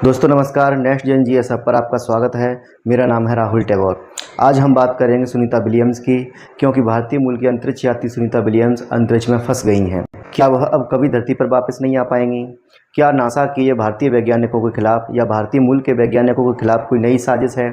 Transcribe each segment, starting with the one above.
दोस्तों नमस्कार, next gen GS hub पर आपका स्वागत है। मेरा नाम है राहुल टैगोर। आज हम बात करेंगे सुनीता विलियम्स की, क्योंकि भारतीय मूल की अंतरिक्ष यात्री सुनीता विलियम्स अंतरिक्ष में फंस गई हैं। क्या वह अब कभी धरती पर वापस नहीं आ पाएंगी? क्या नासा की ये भारतीय वैज्ञानिकों के खिलाफ या भारतीय मूल के वैज्ञानिकों के खिलाफ कोई नई साजिश है?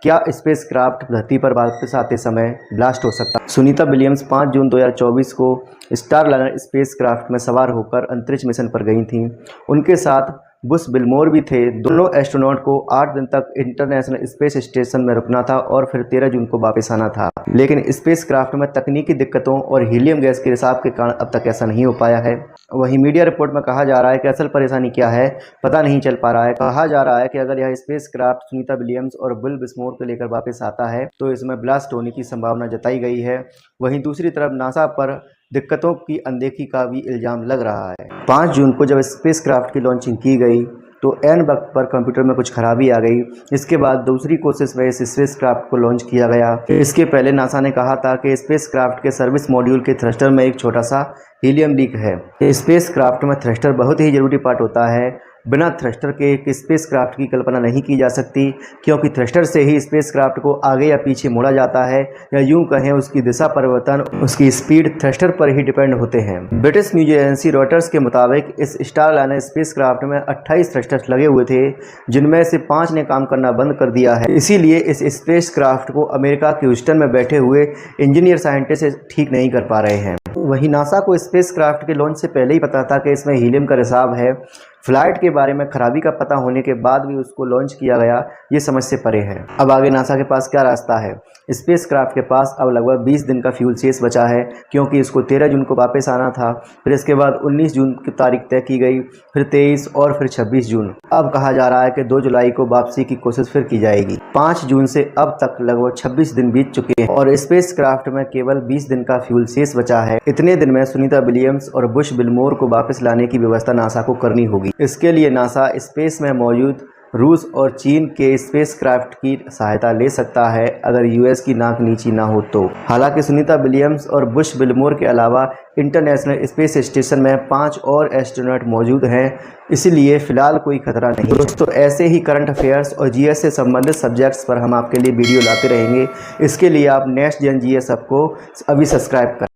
क्या स्पेस क्राफ्ट धरती पर वापस आते समय ब्लास्ट हो सकता है? सुनीता विलियम्स 5 जून 2024 को स्टारलाइनर स्पेस क्राफ्ट में सवार होकर अंतरिक्ष मिशन पर गई थीं। उनके साथ बुश विल्मोर भी थे। दोनों एस्ट्रोनॉट को 8 दिन तक इंटरनेशनल स्पेस स्टेशन में रुकना था और फिर 13 जून को वापस आना था। लेकिन स्पेस क्राफ्ट में तकनीकी दिक्कतों और हीलियम गैस के रिसाव के कारण अब तक ऐसा नहीं हो पाया है। वहीं मीडिया रिपोर्ट में कहा जा रहा है कि असल परेशानी क्या है पता नहीं चल पा रहा है। कहा जा रहा है कि अगर यह स्पेस क्राफ्ट सुनीता विलियम्स और बुश विल्मोर को लेकर वापस आता है तो इसमें ब्लास्ट होने की संभावना जताई गई है। वहीं दूसरी तरफ नासा पर दिक्कतों की अनदेखी का भी इल्ज़ाम लग रहा है। 5 जून को जब स्पेस क्राफ्ट की लॉन्चिंग की गई तो एन वक्त पर कंप्यूटर में कुछ खराबी आ गई। इसके बाद दूसरी कोशिश में इस स्पेस क्राफ्ट को लॉन्च किया गया। इसके पहले नासा ने कहा था कि स्पेस क्राफ्ट के सर्विस मॉड्यूल के थ्रस्टर में एक छोटा सा हीलियम लीक है। स्पेस क्राफ्ट में थ्रस्टर बहुत ही जरूरी पार्ट होता है। बिना थ्रस्टर के एक स्पेस क्राफ्ट की कल्पना नहीं की जा सकती, क्योंकि थ्रस्टर से ही स्पेस क्राफ्ट को आगे या पीछे मोड़ा जाता है, या यूं कहें उसकी दिशा परिवर्तन, उसकी स्पीड थ्रस्टर पर ही डिपेंड होते हैं। ब्रिटिश न्यूज एजेंसी रॉयटर्स के मुताबिक इस स्टारलाइनर स्पेस क्राफ्ट में 28 थ्रस्टर्स लगे हुए थे, जिनमें से 5 ने काम करना बंद कर दिया है। इसीलिए इस स्पेस क्राफ्ट को अमेरिका के ह्यूस्टन में बैठे हुए इंजीनियर साइंटिस्ट ठीक नहीं कर पा रहे हैं। वहीं नासा को स्पेस क्राफ्ट के लॉन्च से पहले ही पता था कि इसमें हीलियम का रिसाव है। फ्लाइट के बारे में खराबी का पता होने के बाद भी उसको लॉन्च किया गया, ये समझ से परे है। अब आगे नासा के पास क्या रास्ता है? स्पेस क्राफ्ट के पास अब लगभग 20 दिन का फ्यूल शेष बचा है, क्योंकि इसको 13 जून को वापस आना था। फिर इसके बाद 19 जून की तारीख तय की गई, फिर 23 और फिर 26 जून। अब कहा जा रहा है कि 2 जुलाई को वापसी की कोशिश फिर की जाएगी। 5 जून से अब तक लगभग 26 दिन बीत चुके हैं और स्पेस क्राफ्ट में केवल 20 दिन का फ्यूल शेष बचा है। इतने दिन में सुनीता विलियम्स और बुश विल्मोर को वापस लाने की व्यवस्था नासा को करनी होगी। इसके लिए नासा स्पेस में मौजूद रूस और चीन के स्पेस क्राफ्ट की सहायता ले सकता है, अगर यूएस की नाक नीची ना हो तो। हालांकि सुनीता विलियम्स और बुश विल्मोर के अलावा इंटरनेशनल स्पेस स्टेशन में 5 और एस्ट्रोनॉट मौजूद हैं, इसलिए फिलहाल कोई खतरा नहीं। दोस्तों, ऐसे ही करंट अफेयर्स और जीएस से संबंधित सब्जेक्ट्स पर हम आपके लिए वीडियो लाते रहेंगे। इसके लिए आप नेक्स्ट जेन जीएस हब को अभी सब्सक्राइब करें।